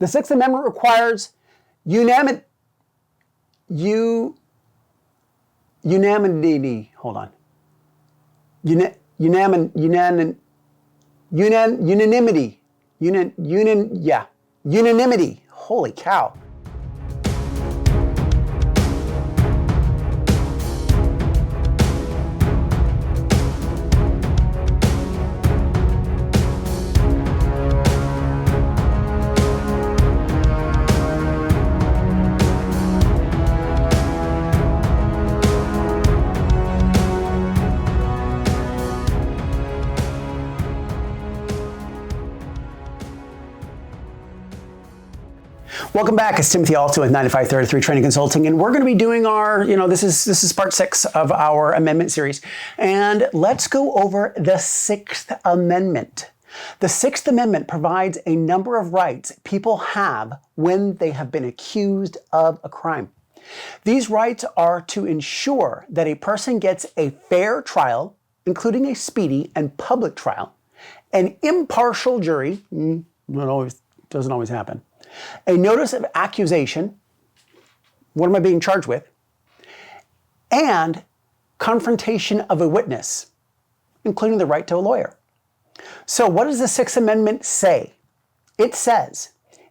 The Sixth Amendment requires unanimity. Hold on. Unanimity. Holy cow. Welcome back. It's Timothy Alton with 9533 Training Consulting, and we're going to be doing our, this is part 6 of our amendment series, and let's go over the Sixth Amendment. The Sixth Amendment provides a number of rights people have when they have been accused of a crime. These rights are to ensure that a person gets a fair trial, including a speedy and public trial, an impartial jury, doesn't always happen, a notice of accusation, what am I being charged with, and confrontation of a witness, including the right to a lawyer. So what does the Sixth Amendment say? It says,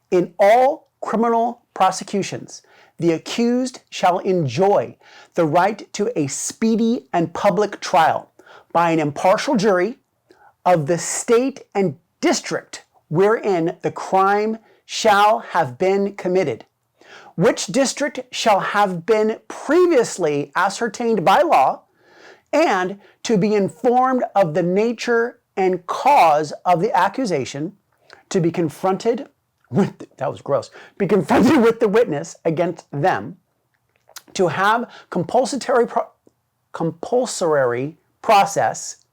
in all criminal prosecutions, the accused shall enjoy the right to a speedy and public trial by an impartial jury of the state and district wherein the crime shall have been committed, which district shall have been previously ascertained by law, and to be informed of the nature and cause of the accusation, to be confronted with, be confronted with the witness against them, to have compulsory process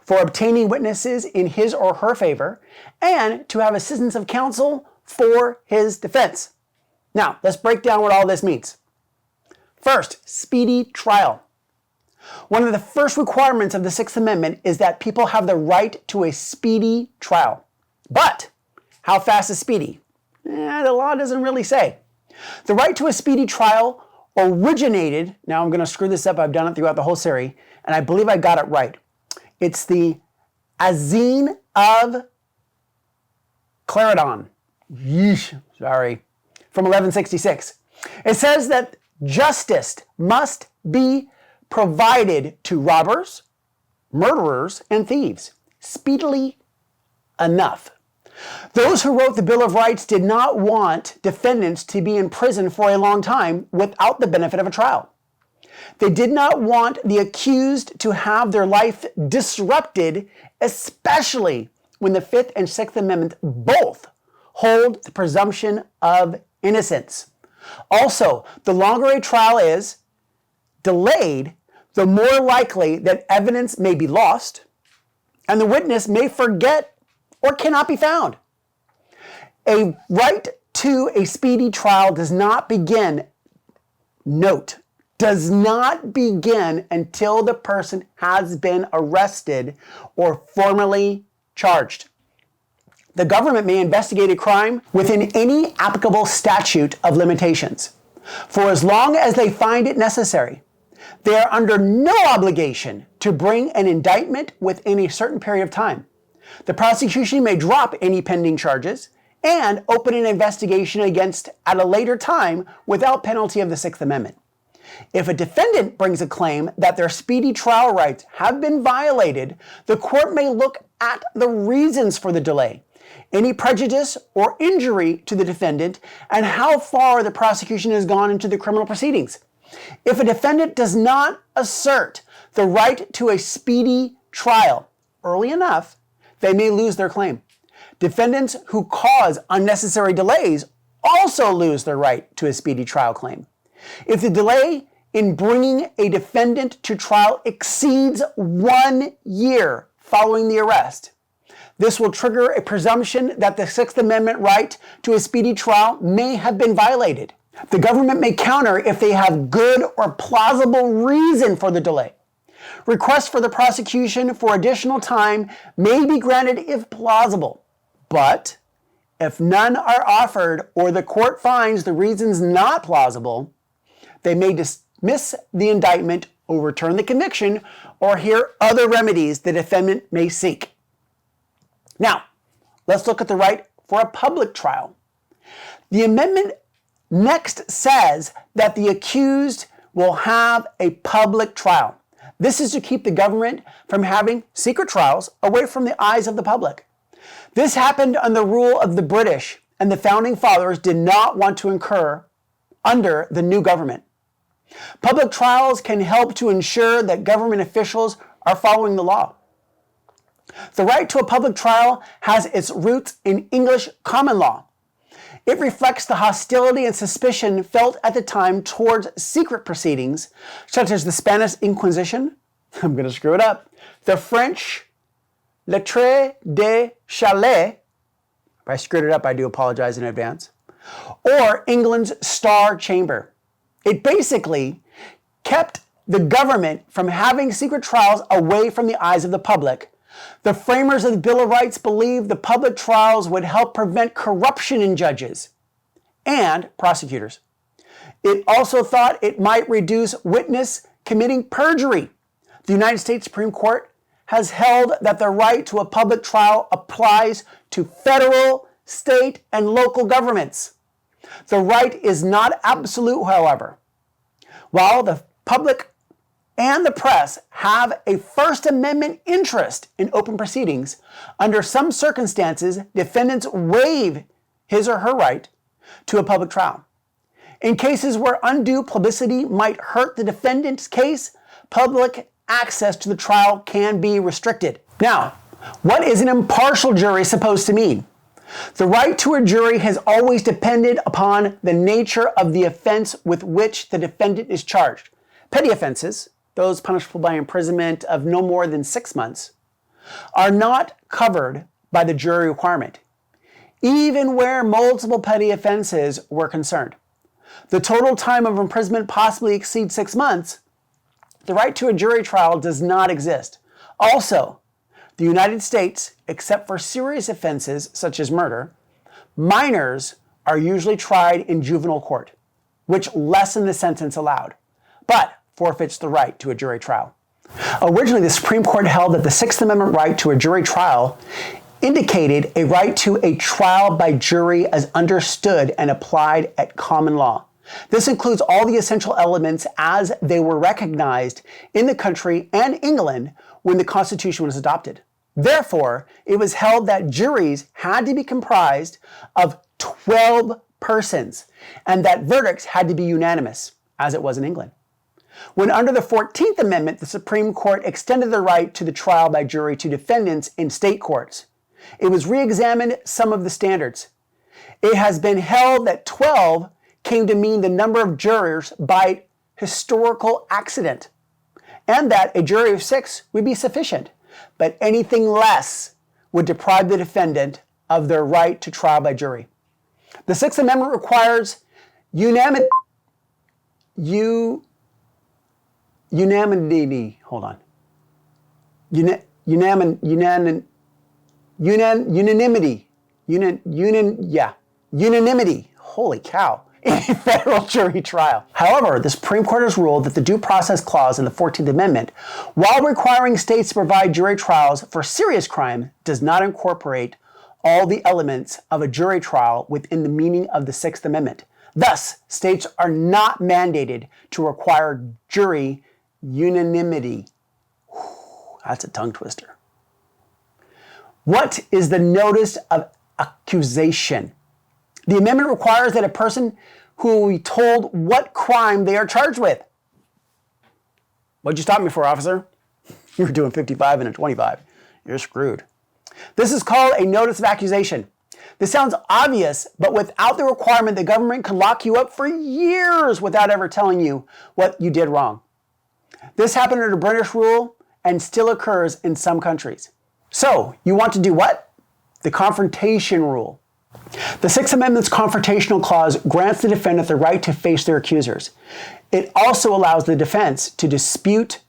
for obtaining witnesses in his or her favor, and to have assistance of counsel for his defense. Now, let's break down what all this means. First, speedy trial. One of the first requirements of the Sixth Amendment is that people have the right to a speedy trial. But how fast is speedy? The law doesn't really say. The right to a speedy trial originated, now I'm going to screw this up, I've done it throughout the whole series, and I believe I got it right. It's the Azine of Clarendon. From 1166. It says that justice must be provided to robbers, murderers, and thieves speedily enough. Those who wrote the Bill of Rights did not want defendants to be in prison for a long time without the benefit of a trial. They did not want the accused to have their life disrupted, especially when the Fifth and Sixth Amendments both hold the presumption of innocence. Also, the longer a trial is delayed, the more likely that evidence may be lost and the witness may forget or cannot be found. A right to a speedy trial does not begin until the person has been arrested or formally charged. The government may investigate a crime within any applicable statute of limitations for as long as they find it necessary. They are under no obligation to bring an indictment within a certain period of time. The prosecution may drop any pending charges and open an investigation against at a later time without penalty of the Sixth Amendment. If a defendant brings a claim that their speedy trial rights have been violated, the court may look at the reasons for the delay, any prejudice or injury to the defendant, and how far the prosecution has gone into the criminal proceedings. If a defendant does not assert the right to a speedy trial early enough, they may lose their claim. Defendants who cause unnecessary delays also lose their right to a speedy trial claim. If the delay in bringing a defendant to trial exceeds 1 year following the arrest, this will trigger a presumption that the Sixth Amendment right to a speedy trial may have been violated. The government may counter if they have good or plausible reason for the delay. Requests for the prosecution for additional time may be granted if plausible, but If none are offered or the court finds the reasons not plausible, they may dismiss the indictment, overturn the conviction, or hear other remedies the defendant may seek. Now, let's look at the right for a public trial. The amendment next says that the accused will have a public trial. This is to keep the government from having secret trials away from the eyes of the public. This happened under the rule of the British, and the founding fathers did not want to incur under the new government. Public trials can help to ensure that government officials are following the law. The right to a public trial has its roots in English common law. It reflects the hostility and suspicion felt at the time towards secret proceedings, such as the Spanish Inquisition, I'm going to screw it up, the French lettre de chalet, if I screwed it up, I do apologize in advance, or England's Star Chamber. It basically kept the government from having secret trials away from the eyes of the public. The framers of the Bill of Rights believed the public trials would help prevent corruption in judges and prosecutors. It also thought it might reduce witness committing perjury. The United States Supreme Court has held that the right to a public trial applies to federal, state, and local governments. The right is not absolute, however. While the public and the press have a First Amendment interest in open proceedings, under some circumstances, defendants waive his or her right to a public trial. In cases where undue publicity might hurt the defendant's case, public access to the trial can be restricted. Now, what is an impartial jury supposed to mean? The right to a jury has always depended upon the nature of the offense with which the defendant is charged. Petty offenses, those punishable by imprisonment of no more than 6 months, are not covered by the jury requirement, even where multiple petty offenses were concerned. The total time of imprisonment possibly exceeds 6 months. The right to a jury trial does not exist. Also, the United States, except for serious offenses such as murder, minors are usually tried in juvenile court, which lessen the sentence allowed, but forfeits the right to a jury trial. Originally, the Supreme Court held that the Sixth Amendment right to a jury trial indicated a right to a trial by jury as understood and applied at common law. This includes all the essential elements as they were recognized in the country and England when the Constitution was adopted. Therefore, it was held that juries had to be comprised of 12 persons and that verdicts had to be unanimous, as it was in England. When under the 14th Amendment, the Supreme Court extended the right to the trial by jury to defendants in state courts, it was re-examined some of the standards. It has been held that 12 came to mean the number of jurors by historical accident, and that a jury of 6 would be sufficient, but anything less would deprive the defendant of their right to trial by jury. The Sixth Amendment requires unanimity. Unanimity. Holy cow. In a federal jury trial. However, the Supreme Court has ruled that the Due Process Clause in the 14th Amendment, while requiring states to provide jury trials for serious crime, does not incorporate all the elements of a jury trial within the meaning of the Sixth Amendment. Thus, states are not mandated to require jury unanimity. That's a tongue twister. What is the notice of accusation? The amendment requires that a person who will be told what crime they are charged with. What'd you stop me for, officer? You were doing 55 and a 25. You're screwed. This is called a notice of accusation. This sounds obvious, but without the requirement, the government could lock you up for years without ever telling you what you did wrong. This happened under British rule and still occurs in some countries. So, you want to do what? The confrontation rule. The Sixth Amendment's confrontational clause grants the defendant the right to face their accusers. It also allows the defense to dispute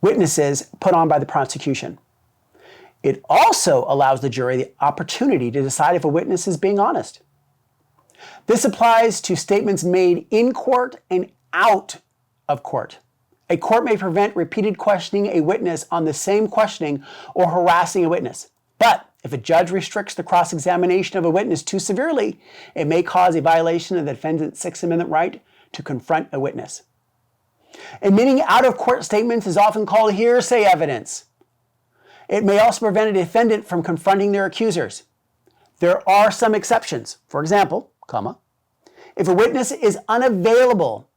witnesses put on by the prosecution. It also allows the jury the opportunity to decide if a witness is being honest. This applies to statements made in court and out of court. A court may prevent repeated questioning a witness on the same questioning or harassing a witness. But if a judge restricts the cross-examination of a witness too severely, it may cause a violation of the defendant's Sixth Amendment right to confront a witness. Admitting out-of-court statements is often called hearsay evidence. It may also prevent a defendant from confronting their accusers. There are some exceptions. For example, if a witness is unavailable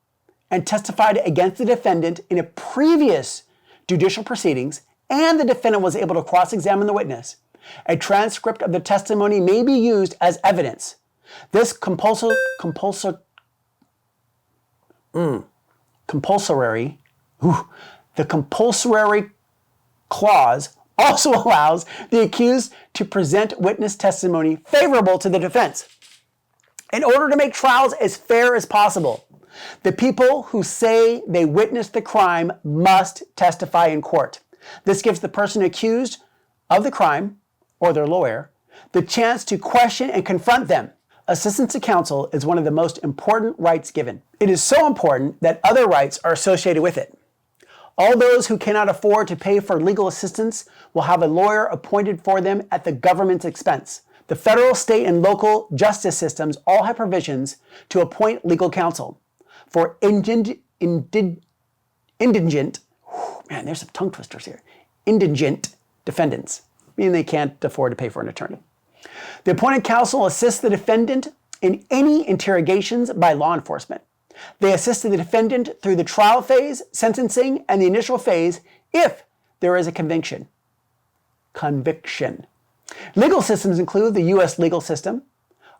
and testified against the defendant in a previous judicial proceedings and the defendant was able to cross-examine the witness, a transcript of the testimony may be used as evidence. This compulsory clause also allows the accused to present witness testimony favorable to the defense. In order to make trials as fair as possible, the people who say they witnessed the crime must testify in court. This gives the person accused of the crime, or their lawyer, the chance to question and confront them. Assistance to counsel is one of the most important rights given. It is so important that other rights are associated with it. All those who cannot afford to pay for legal assistance will have a lawyer appointed for them at the government's expense. The federal, state, and local justice systems all have provisions to appoint legal counsel for indigent defendants, meaning they can't afford to pay for an attorney. The appointed counsel assists the defendant in any interrogations by law enforcement. They assist the defendant through the trial phase, sentencing, and the initial phase if there is a conviction. Legal systems include the U.S. legal system,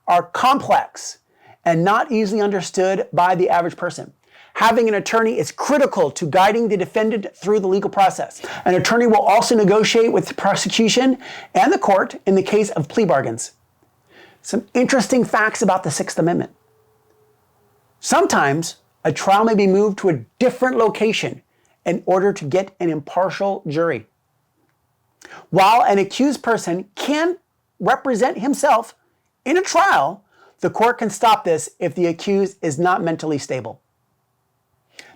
are complex and not easily understood by the average person. Having an attorney is critical to guiding the defendant through the legal process. An attorney will also negotiate with the prosecution and the court in the case of plea bargains. Some interesting facts about the Sixth Amendment. Sometimes a trial may be moved to a different location in order to get an impartial jury. While an accused person can represent himself in a trial, the court can stop this if the accused is not mentally stable.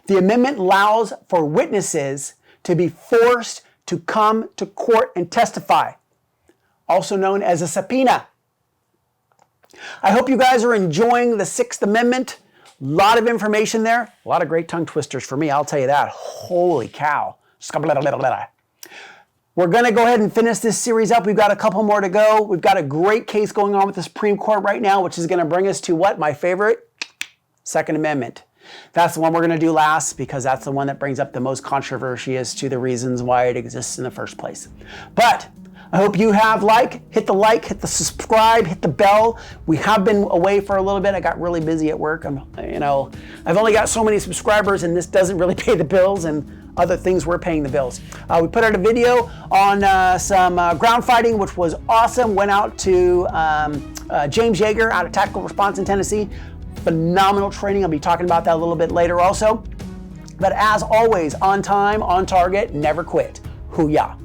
The amendment allows for witnesses to be forced to come to court and testify, also known as a subpoena. I hope you guys are enjoying the Sixth Amendment. A lot of information there. A lot of great tongue twisters for me, I'll tell you that. Holy cow. We're going to go ahead and finish this series up. We've got a couple more to go. We've got a great case going on with the Supreme Court right now, which is going to bring us to what? My favorite? Second Amendment. That's the one we're going to do last because that's the one that brings up the most controversy as to the reasons why it exists in the first place. But I hope you have hit the subscribe, hit the bell. We have been away for a little bit. I got really busy at work. I've only got so many subscribers and this doesn't really pay the bills, and other things were paying the bills. We put out a video on some ground fighting, which was awesome. Went out to James Yeager out of Tactical Response in Tennessee. Phenomenal training. I'll be talking about that a little bit later also. But as always, on time, on target, never quit. Hoo-yah.